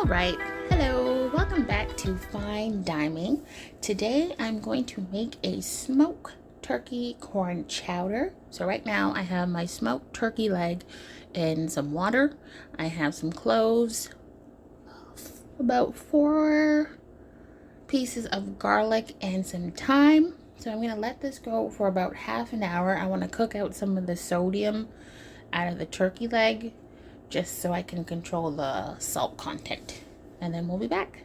Alright, hello, welcome back to Fine Dining. Today I'm going to make a smoked turkey corn chowder. So right now I have my smoked turkey leg in some water. I have some cloves, about 4 pieces of garlic, and some thyme. So I'm going to let this go for about half an hour. I want to cook out some of the sodium out of the turkey leg, just so I can control the salt content, and then we'll be back.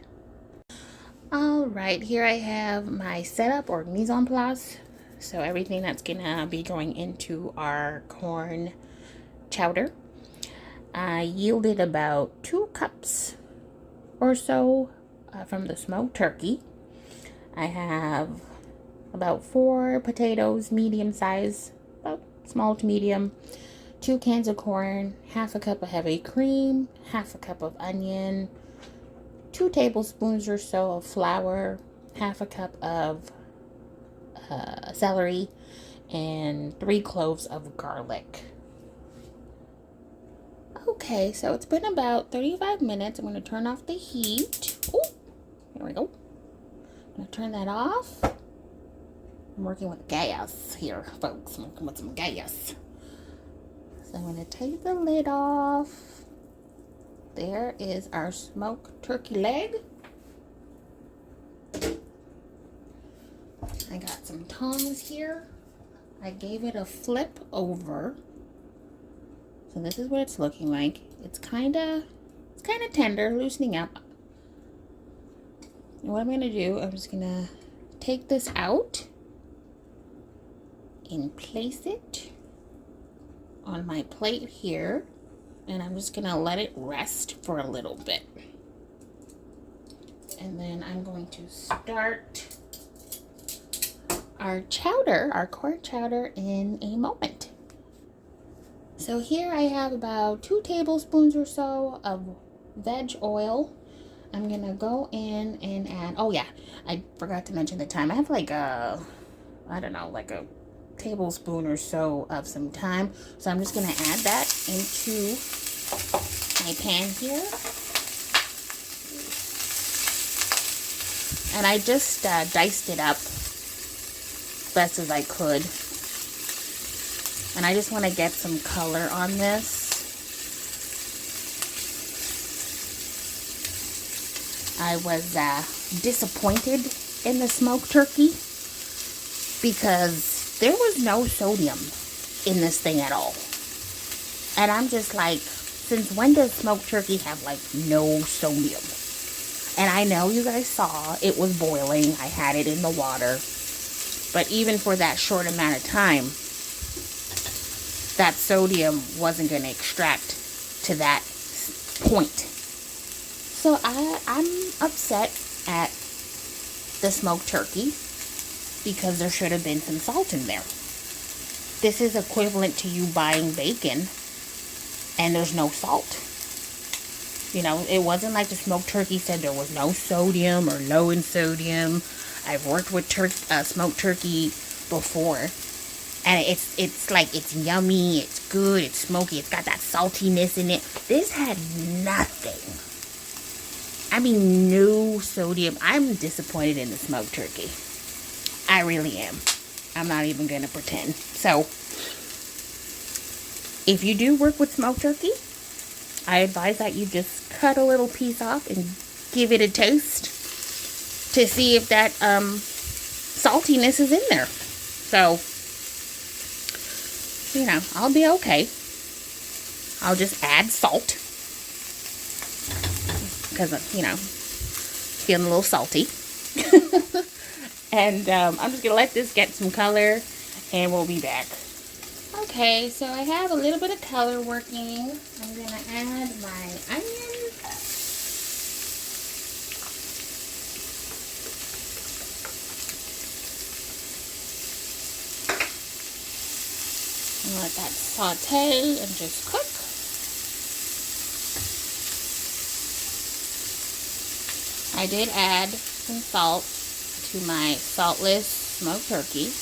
Alright, here I have my setup, or mise en place. So everything that's gonna be going into our corn chowder. I yielded about 2 cups or so from the smoked turkey. I have about 4 potatoes, medium size, about small to medium, 2 cans of corn, half a cup of heavy cream, half a cup of onion, 2 tablespoons or so of flour, half a cup of celery, and 3 cloves of garlic. Okay, so it's been about 35 minutes. I'm going to turn off the heat. Oh, here we go. I'm going to turn that off. I'm working with gas here, folks. I'm working with some gas. So I'm going to take the lid off. There is our smoked turkey leg. I got some tongs here. I gave it a flip over. So this is what it's looking like. It's kind of tender, loosening up. And what I'm going to do, I'm just going to take this out and place it on my plate here, and I'm just gonna let it rest for a little bit, and then I'm going to start our chowder, our corn chowder, in a moment. So here I have about 2 tablespoons or so of veg oil. I'm gonna go in and add, oh yeah, I forgot to mention the thyme. I have like a, I don't know, like a tablespoon or so of some thyme. So I'm just going to add that into my pan here. And I just diced it up best as I could. And I just want to get some color on this. I was disappointed in the smoked turkey because there was no sodium in this thing at all. And I'm just like, since when does smoked turkey have like no sodium? And I know you guys saw it was boiling. I had it in the water. But even for that short amount of time, that sodium wasn't going to extract to that point. So I'm upset at the smoked turkey, because there should have been some salt in there. This is equivalent to you buying bacon and there's no salt. You know, it wasn't like the smoked turkey said there was no sodium or low in sodium. I've worked with smoked turkey before, and it's like, it's yummy, it's good, it's smoky, it's got that saltiness in it. This had nothing. I mean, no sodium. I'm disappointed in the smoked turkey. I really am. I'm not even going to pretend. So, if you do work with smoked turkey, I advise that you just cut a little piece off and give it a taste to see if that saltiness is in there. So, you know, I'll be okay. I'll just add salt, because, you know, feeling a little salty. And I'm just going to let this get some color, and we'll be back. Okay, so I have a little bit of color working. I'm going to add my onion. And let that saute and just cook. I did add some salt to my saltless smoked turkey.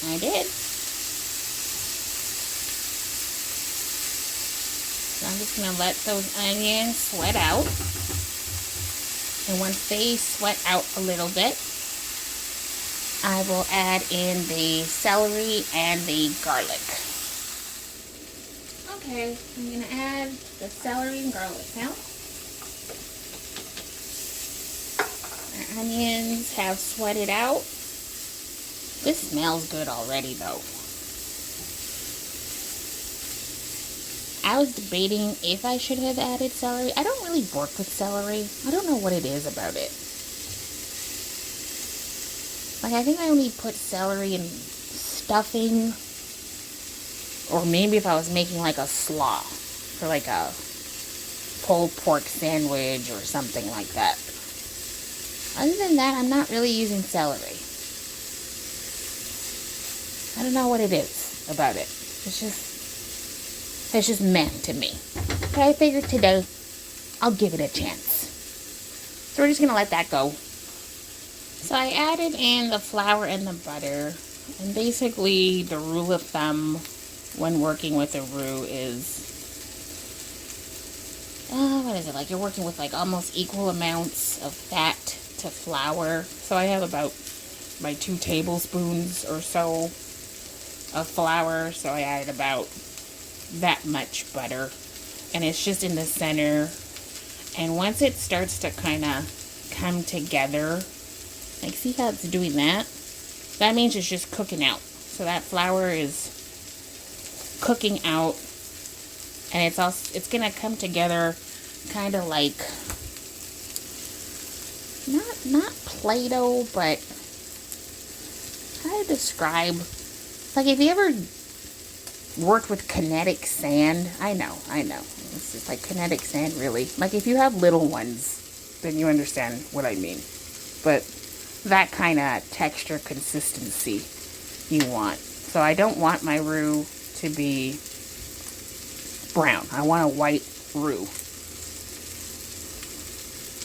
I did. So I'm just gonna let those onions sweat out. And once they sweat out a little bit, I will add in the celery and the garlic. Okay, I'm gonna add the celery and garlic now. Our onions have sweated out. This smells good already though. I was debating if I should have added celery. I don't really work with celery. I don't know what it is about it. Like, I think I only put celery in stuffing, or maybe if I was making like a slaw for like a pulled pork sandwich or something like that. Other than that, I'm not really using celery. I don't know what it is about it. It's just meh to me. But I figured today I'll give it a chance. So we're just gonna let that go. So I added in the flour and the butter, and basically the rule of thumb when working with a roux is, what is it, like you're working with like almost equal amounts of fat to flour. So I have about my 2 tablespoons or so of flour, so I added about that much butter, and it's just in the center. And once it starts to kind of come together, like, see how it's doing that? That means it's just cooking out. So that flour is cooking out, and it's gonna come together kind of like not Play-Doh, but how to describe, like, if you ever worked with kinetic sand, I know it's just like kinetic sand, really. Like, if you have little ones, then you understand what I mean. But that kind of texture consistency you want. So I don't want my roux to be brown. I want a white roux.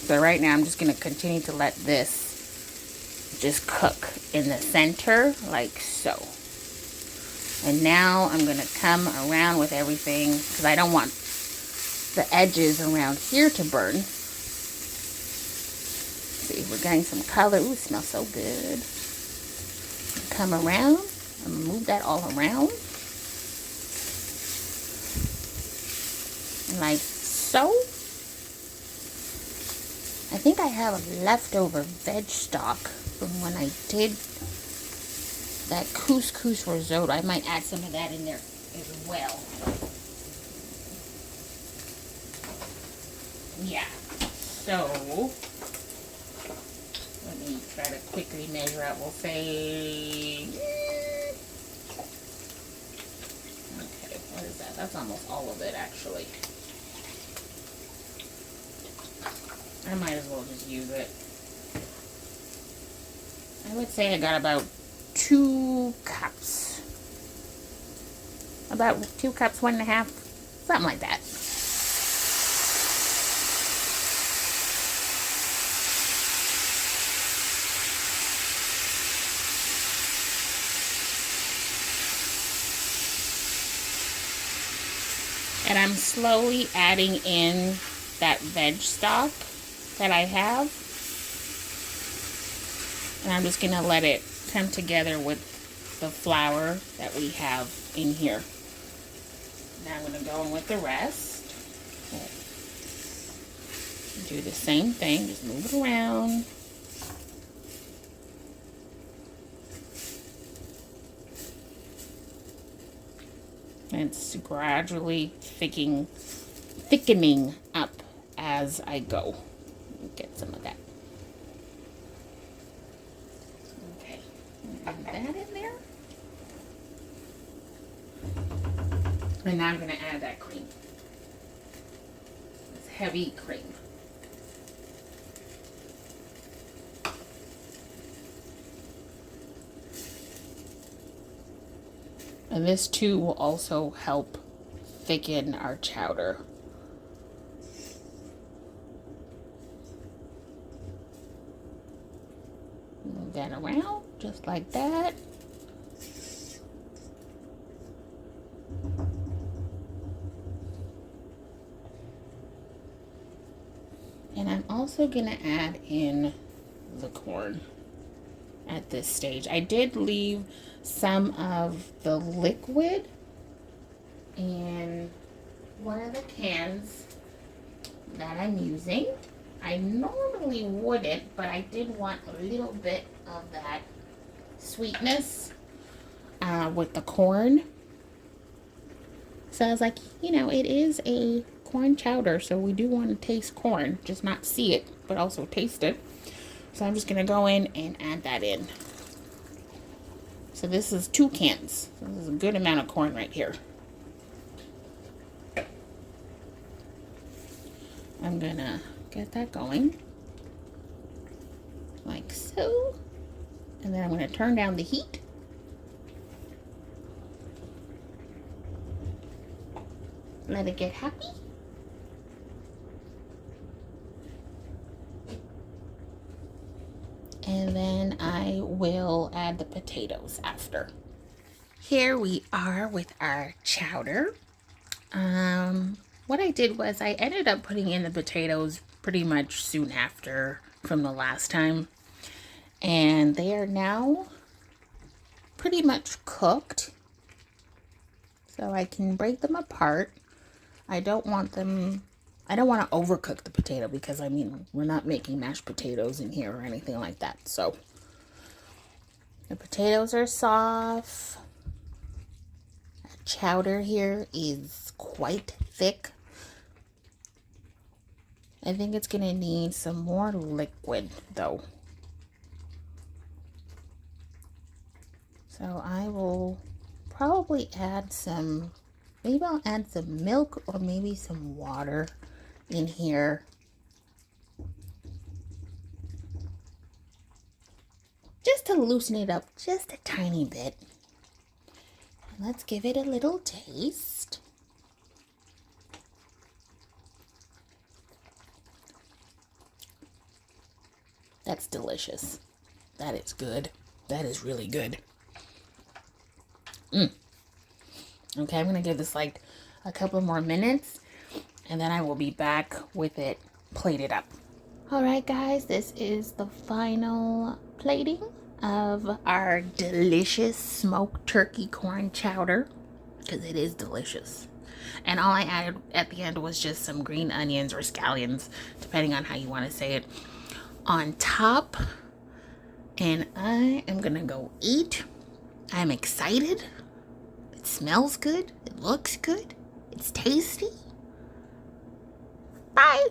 So right now I'm just going to continue to let this just cook in the center like so. And now I'm going to come around with everything, because I don't want the edges around here to burn. See, we're getting some color. Ooh, it smells so good. Come around and move that all around. Like so. I think I have a leftover veg stock from when I did that couscous risotto. I might add some of that in there as well. Yeah. So let me try to quickly measure out. We'll say, okay, what is that? That's almost all of it, actually. I might as well just use it. I would say I got about 2 cups. About 2 cups, 1.5, something like that. And I'm slowly adding in that veg stock that I have. And I'm just going to let it come together with the flour that we have in here. Now I'm going to go in with the rest. Do the same thing, just move it around. And it's gradually thickening up as I go. Get some of that. Okay, add that in there. And now I'm going to add that cream. This heavy cream. And this too will also help thicken our chowder. Move that around just like that. And I'm also gonna add in the corn at this stage. I did leave some of the liquid in one of the cans that I'm using. I normally wouldn't, but I did want a little bit of that sweetness with the corn. So I was like, you know, it is a corn chowder, so we do want to taste corn, just not see it, but also taste it. So I'm just going to go in and add that in. So this is 2 cans. So this is a good amount of corn right here. I'm going to get that going. Like so. And then I'm going to turn down the heat. Let it get happy. And then I will add the potatoes after. Here we are with our chowder. What I did was I ended up putting in the potatoes pretty much soon after from the last time. And they are now pretty much cooked. So I can break them apart. I don't want to overcook the potato because, I mean, we're not making mashed potatoes in here or anything like that. So the potatoes are soft. The chowder here is quite thick. I think it's going to need some more liquid though. So I will probably add some, maybe I'll add some milk or maybe some water in here. Just to loosen it up just a tiny bit. And let's give it a little taste. That's delicious. That is good. That is really good. Okay, I'm gonna give this like a couple more minutes and then I will be back with it plated up. All right, guys, this is the final plating of our delicious smoked turkey corn chowder, because it is delicious. And all I added at the end was just some green onions or scallions, depending on how you want to say it, on top. And I am gonna go eat. I'm excited. It smells good. It looks good. It's tasty. Bye.